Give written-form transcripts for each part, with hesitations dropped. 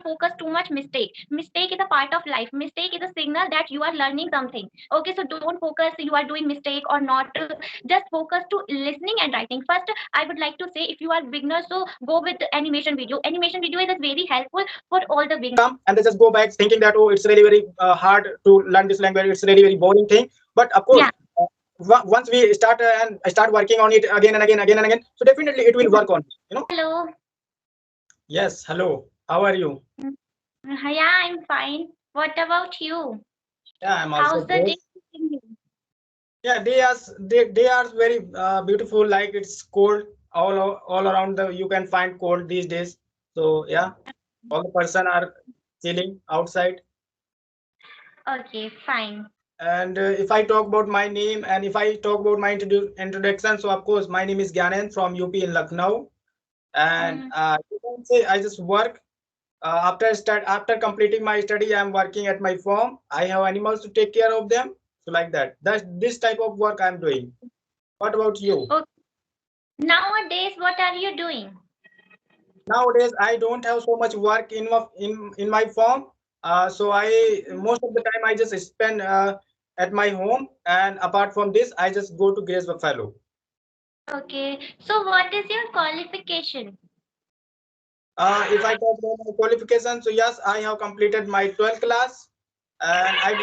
focus too much mistake is a part of life. Mistake is a signal that you are learning something. Okay, so don't focus you are doing mistake or not. Just focus to listening and writing. First, I would like to say, if you are beginner, so go with animation video is very helpful for all the beginners. And they just go back thinking that, oh, it's really very hard to learn this language, it's really very boring thing. But of course, Yeah. once we start and start working on it again and again, so definitely it will work on, Hello. Yes, hello, how are you? Mm, yeah, I'm fine. What about you? Yeah, I'm also How's the great. day treating you? Yeah, they are very beautiful. Like it's cold all around the. You can find cold these days. So yeah, all the person are chilling outside. Okay, fine. And if I talk about my name and if I talk about my introduction, so of course my name is Gyanen from UP in Lucknow, and Mm, you can say I just work. After completing my study, I am working at my farm. I have animals to take care of them. So like that. That's this type of work I'm doing. What about you? okay. Nowadays, what are you doing? Nowadays, I don't have so much work in my farm. So I most of the time I just spend at my home, and apart from this, I just go to Grace Buffalo. Okay, so what is your qualification? If I talk about my qualification, so yes, I have completed my 12th class, and I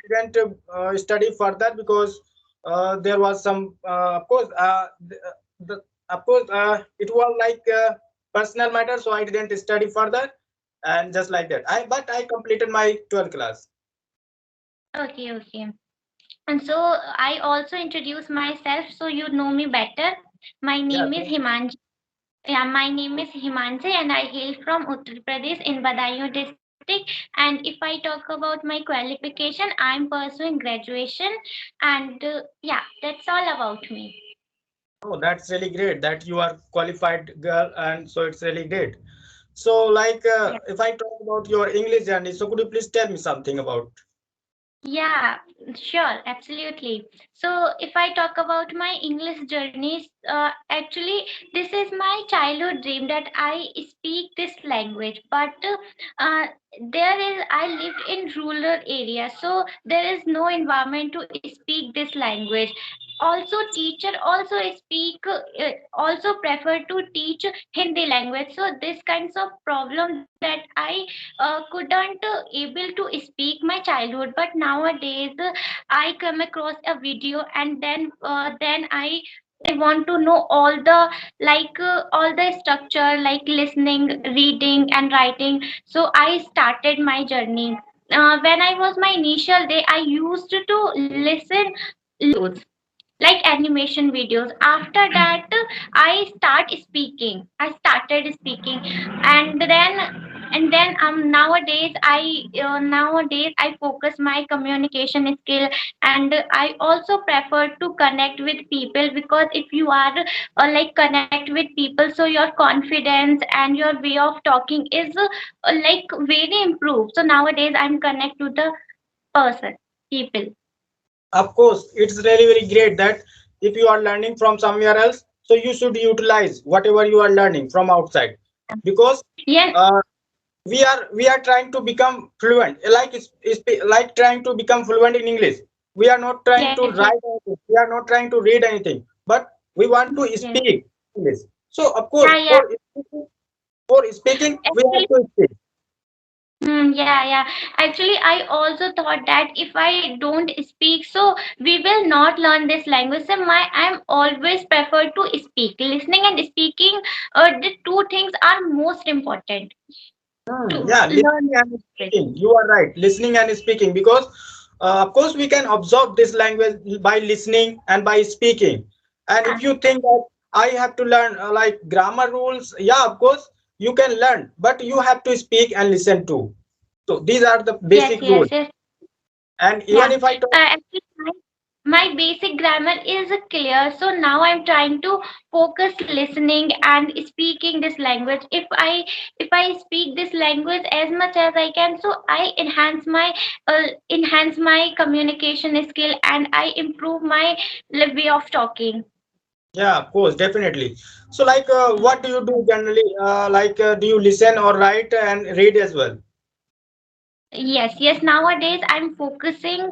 didn't study further because there was some of course the, of course it was like personal matter, so I didn't study further, and just like that. I completed my 12th class. Okay, okay. And so I also introduce myself so you know me better. My Yeah. name is Himanshi. Yeah, my name is Himanshi and I hail from Uttar Pradesh in Badaयूं district. And if I talk about my qualification, I'm pursuing graduation. And yeah, that's all about me. Oh, that's really great that you are qualified girl, and so it's really great. So, like, Yeah. if I talk about your English journey, so could you please tell me something about? Yeah, sure, absolutely. So, if I talk about my English journeys, actually, this is my childhood dream that I speak this language. But I lived in rural area, so there is no environment to speak this language. Also, teacher also also prefer to teach Hindi language. So, this kinds of problem that I couldn't able to speak my childhood, but nowadays I come across a video and then I want to know all the structure like listening, reading and writing. So I started my journey. When I was my initial day, I used to listen like animation videos. After that, I started speaking, and then nowadays I focus my communication skill, and I also prefer to connect with people, because if you are like connect with people, so your confidence and your way of talking is like very improved. So nowadays I'm connect to the person, people. Of course, it's really very great that if you are learning from somewhere else, so you should utilize whatever you are learning from outside, because Yeah. uh, we are trying to become fluent, like like trying to become fluent in English. We are not trying Yes, to yes. write anything. We are not trying to read anything, but we want to Yes. speak English. So of course, Yeah, yeah. for speaking, we have Actually, to speak. yeah, yeah. Actually, I also thought that if I don't speak, so we will not learn this language. So I'm always prefer to speak. Listening and speaking, the two things are most important to Yeah, learn listening and this. speaking. You are right. Listening and speaking, because of course we can absorb this language by listening and by speaking. And if Yeah. you think that I have to learn like grammar rules, yeah, of course you can learn, but you have to speak and listen too. So these are the Yes, basic rules. yes, yes. And even Yeah. if I talk, Actually, my basic grammar is clear, so now I'm trying to focus listening and speaking this language. If I speak this language as much as I can, so I enhance my communication skill, and I improve my way of talking. Yeah, of course, definitely. So, like, what do you do generally? Do you listen or write and read as well? Yes, nowadays I'm focusing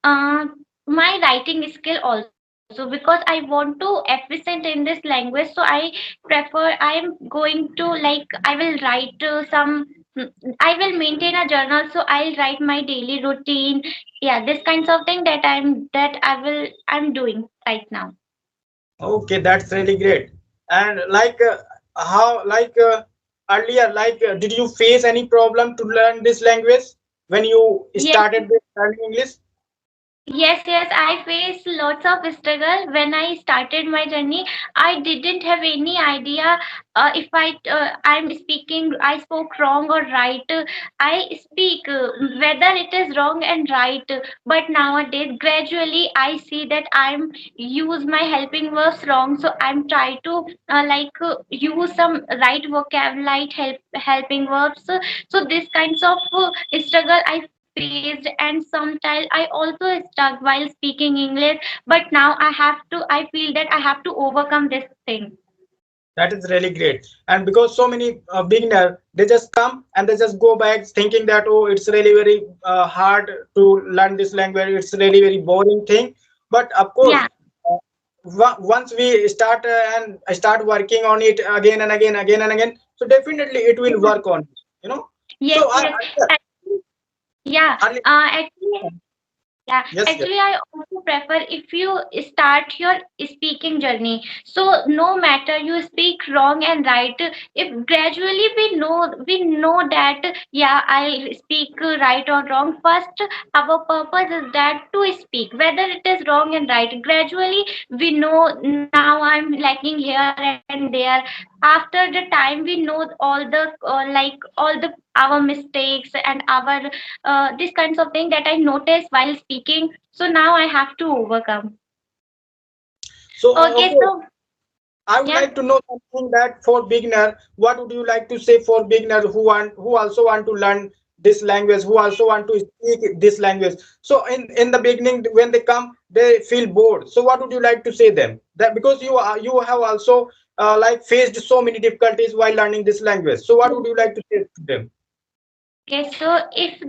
uh, my writing skill also, because I want to efficient in this language. So I prefer, I'm going to like, I will write some, I will maintain a journal, so I'll write my daily routine. Yeah, this kinds of thing I'm doing right now. Okay, that's really great. And how, earlier, did you face any problem to learn this language when you Yes. started with learning English? Yes, I faced lots of struggle when I started my journey. I didn't have any idea if I'm speaking, I spoke wrong or right. I speak whether it is wrong and right. But nowadays, gradually, I see that I'm use my helping verbs wrong. So I'm trying to use some right vocabulary, helping verbs. So this kinds of struggle I faced, and sometimes I also stuck while speaking English. But now I feel that I have to overcome this thing. That is really great. And because so many beginner, they just come and they just go back thinking that, oh, it's really very hard to learn this language. It's really very boring thing. But of course, Yeah. uh, once we start and start working on it again and again, again and again, so definitely it will work on, you know. Yes, So yes. Actually, yeah. earlier, Actually, yeah, yes, yes. actually, I also prefer if you start your speaking journey. So no matter you speak wrong and right, if gradually we know that yeah, I speak right or wrong. First, our purpose is that to speak, whether it is wrong and right. Gradually, we know now I'm lacking here and there. After the time, we know all the all the our mistakes and our these kinds of things that I noticed while speaking. So now I have to overcome. So Okay, okay, so I would yeah, like to know something that for beginner, what would you like to say for beginner who also want to learn this language, who also want to speak this language. So in the beginning when they come, they feel bored. So what would you like to say them? That because you have also faced so many difficulties while learning this language. So what would you like to say to them? okay, so if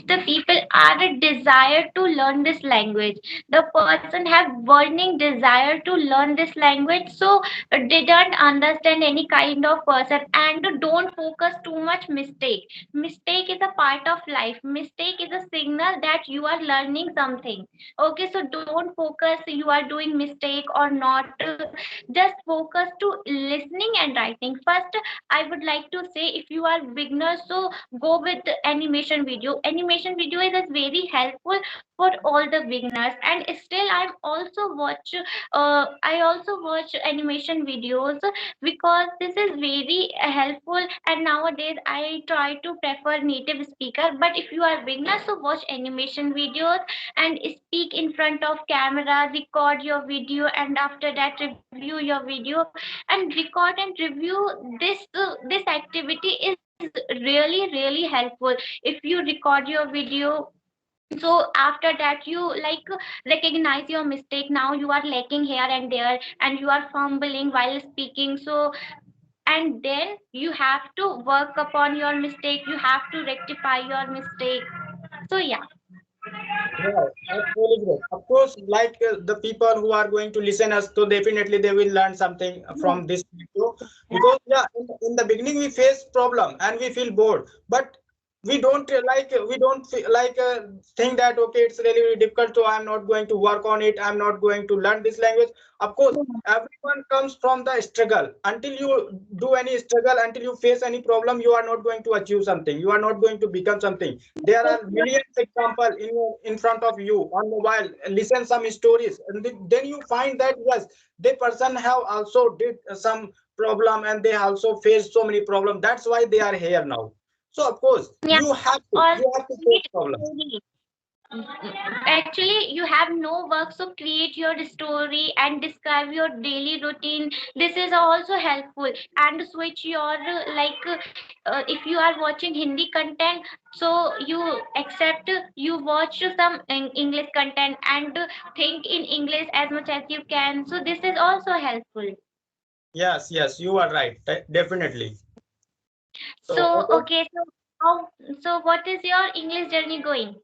the people are a desire to learn this language, the person have burning desire to learn this language, so they don't understand any kind of person and don't focus too much mistake. Mistake is a part of life. Mistake is a signal that you are learning something. Okay, so don't focus you are doing mistake or not. Just focus to listening and writing. First, I would like to say if you are beginner, so go with the animation video. Animation video is very helpful for all the beginners. And still I also watch animation videos because this is very helpful. And nowadays I try to prefer native speaker. But if you are beginner, so watch animation videos and speak in front of camera, record your video, and after that review your video and record and review. This activity is really helpful. If you record your video, so after that you recognize your mistake. Now you are lacking here and there and you are fumbling while speaking. So and then you have to work upon your mistake, you have to rectify your mistake. So yeah. Wow, that's really great. Of course, the people who are going to listen us, so definitely they will learn something from this video. Because yeah, in the beginning we face problem and we feel bored, but we don't think that okay, it's really, really difficult, so I'm not going to work on it. I'm not going to learn this language. Of course, everyone comes from the struggle. Until you do any struggle, until you face any problem, you are not going to achieve something. You are not going to become something. There are millions example in front of you on mobile. Listen some stories and then you find that yes, the person have also did some problem and they also faced so many problems. That's why they are here now. So of course Yeah, you have to also face read problem. stories. Actually, you have no work, so create your story and describe your daily routine. This is also helpful. And switch your if you are watching Hindi content, so you accept, you watch some English content and think in English as much as you can. So this is also helpful. Yes, yes, you are right. Definitely. So, So okay, okay, so how, so what is your English journey going?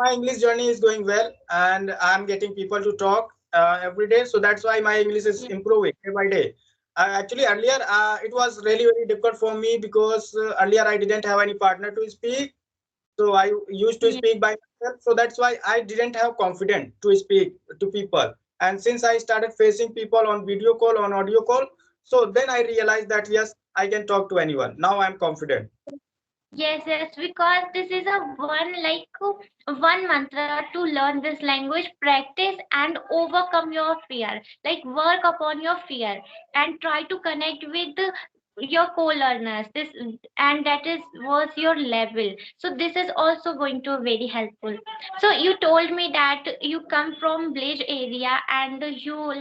my English journey is going well, and I'm getting people to talk every day. So that's why my English is Yeah. improving day by day. Actually, earlier it was really very difficult for me because earlier I didn't have any partner to speak. So I used to Yeah. speak by myself. So that's why I didn't have confidence to speak to people. And since I started facing people on video call, on audio call, so then I realized that yes, I can talk to anyone. Now I'm confident. Yes, yes, because this is a one mantra to learn this language, practice and overcome your fear. Like work upon your fear and try to connect with your co-learners. This and that is was your level. So this is also going to very helpful. So you told me that you come from village area and you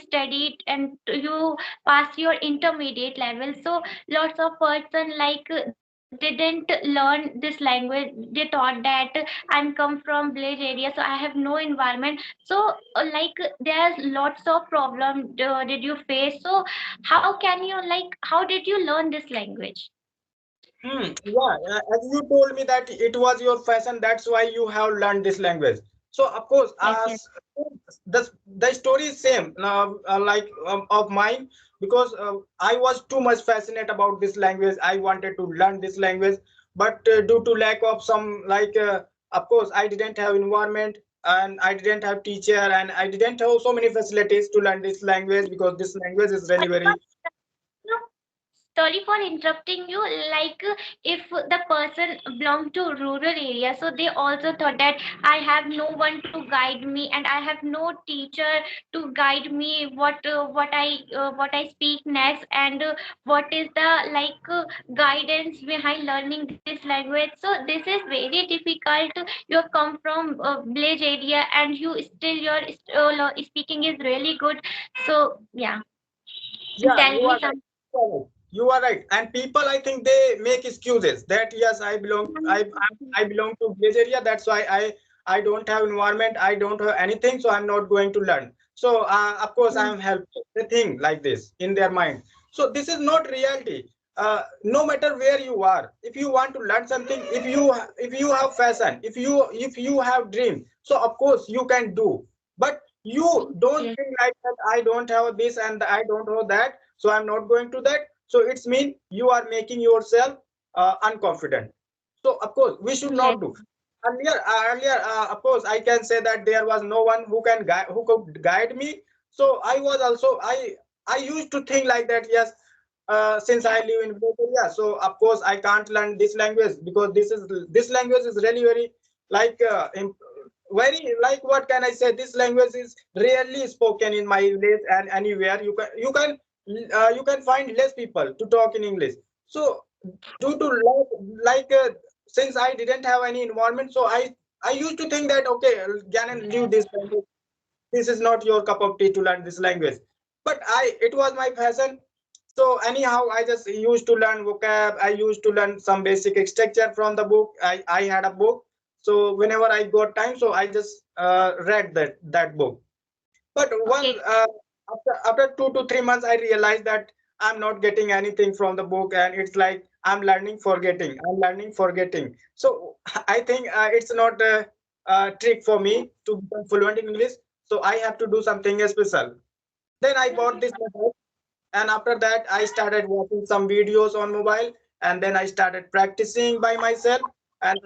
studied and you passed your intermediate level. So lots of person didn't learn this language. They thought that I'm come from village area, so I have no environment. So there's lots of problem did you face. So how can you how did you learn this language? Yeah, as you told me that it was your fashion, that's why you have learned this language. So of course, Yes, yes. the story is same of mine because I was too much fascinated about this language. I wanted to learn this language, but due to lack of some of course, I didn't have environment and I didn't have teacher and I didn't have so many facilities to learn this language because this language is really very. No, sorry for interrupting you. If the person belong to rural area, so they also thought that I have no one to guide me and I have no teacher to guide me what I speak next, and what is the guidance behind learning this language. So this is very difficult. You come from village area and you still your speaking is really good. So yeah, Yeah, tell you are me right. some. You are right. You are right. And people, I think they make excuses that yes, I belong to village area. That's why I don't have environment. I don't have anything, so I'm not going to learn. So of course I am helpless. They think like this in their mind. So this is not reality. No matter where you are, if you want to learn something, if you have passion, if you have dream, so of course you can do. But you don't Yes, think like that. I don't have this and I don't have that, so I'm not going to that. So it's mean you are making yourself unconfident. So of course we should yes. not do. Earlier, of course I can say that there was no one who can guide, who could guide me. So I was also I used to think like that. Yes, since I live in village area, so of course I can't learn this language because this language is really very like very like what can I say? This language is rarely spoken in my village and anywhere. You can find less people to talk in English. So due to since I didn't have any environment, so I used to think that okay, Gannon, leave this language. This is not your cup of tea to learn this language. But it was my passion. So anyhow, I just used to learn vocab. I used to learn some basic structure from the book. I had a book. So whenever I got time, so I just read that book. But Okay. after 2 to 3 months, I realized that I'm not getting anything from the book, and it's like I'm learning, forgetting. I'm learning, forgetting. So I think it's not a trick for me to become fluent in English. So I have to do something special. Then I bought this method, and after that I started watching some videos on mobile, and then I started practicing by myself. And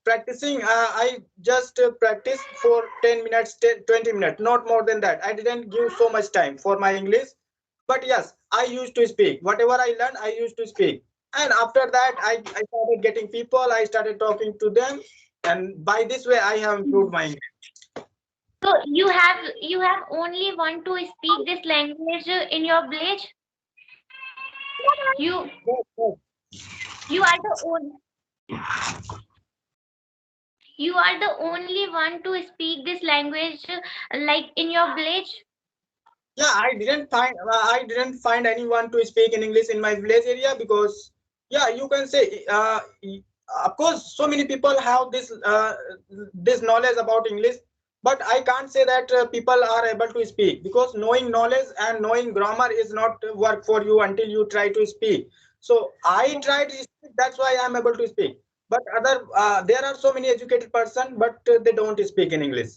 practicing I just practiced for 10 minutes, 20 minutes, not more than that. I didn't give so much time for my English, but yes, I used to speak whatever I learned. I used to speak, and after that I started getting people. I started talking to them, and by this way I have improved my English. So you have only want to speak this language in your village. You Yes, yes. you are the only You are the only one to speak this language like in your village? Yeah, I didn't find anyone to speak in English in my village area because yeah, you can say of course so many people have this knowledge about English, but I can't say that people are able to speak because knowing knowledge and knowing grammar is not work for you until you try to speak. So I Yes. try to speak, that's why I'm able to speak. But other there are so many educated person, but they don't speak in English.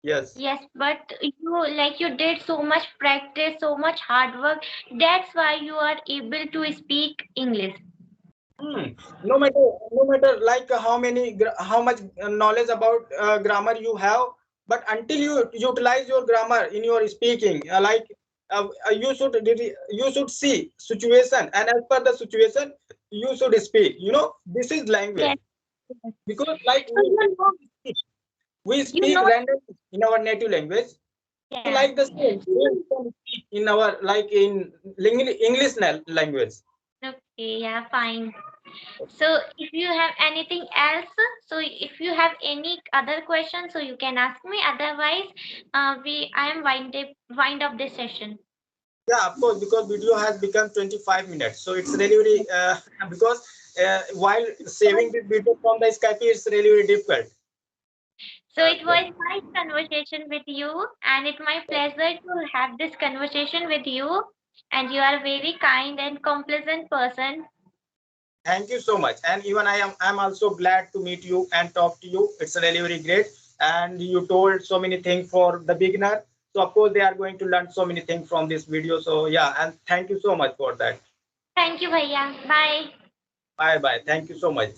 Yes. Yes, but you did so much practice, so much hard work. That's why you are able to speak English. Hmm. No matter like how much knowledge about grammar you have, but until you utilize your grammar in your speaking, you should see situation, and as per the situation, you should speak. This is language Yes. Yes. because like So we you speak know, randomly in our native language. So yeah. like the same, So we can speak in our like in English language. okay, yeah, fine. So if you have anything else, so if you have any other questions, so you can ask me. Otherwise, I am wind up this session. Yeah, of course, because video has become 25 minutes. So it's really, really because while saving this video from the Skype, it's really, really difficult. So it Okay. was nice conversation with you, and it's my pleasure to have this conversation with you. And you are a very kind and complaisant person. Thank you so much. And even I'm also glad to meet you and talk to you. It's really, really great. And you told so many things for the beginner. So of course they are going to learn so many things from this video. So yeah, and thank you so much for that. Thank you, Bhaiya. Bye. Bye bye. Thank you so much.